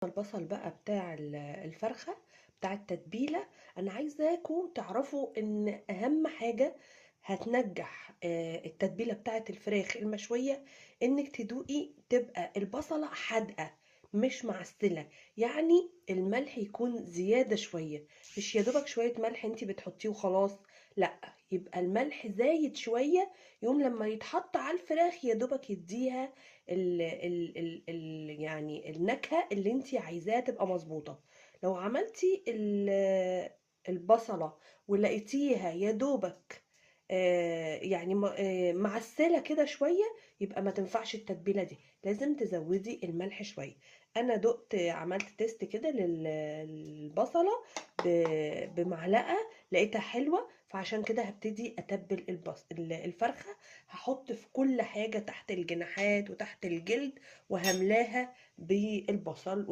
البصل بقى بتاع الفرخة بتاع التتبيلة. أنا عايزاكم تعرفوا إن أهم حاجة هتنجح التتبيلة بتاعة الفراخ المشوية، إنك تدوقي تبقى البصلة حادقة مش معسلة. يعني الملح يكون زيادة شوية، مش يدوبك شوية ملح انتي بتحطيه وخلاص، لأ، يبقى الملح زايد شوية. يوم لما يتحط على الفراخ يدوبك يديها يعني النكهة اللي انتي عايزاها تبقى مظبوطة. لو عملتي البصلة ولقيتيها يا دوبك يعني معسلة كده شوية، يبقى ما تنفعش التتبيلة دي، لازم تزودي الملح شوية. انا دقت عملت تيست كده للبصلة بمعلقة، لقيتها حلوة، فعشان كده هبتدي اتبل الفرخة. هحط في كل حاجة تحت الجناحات وتحت الجلد، وهملاها بالبصل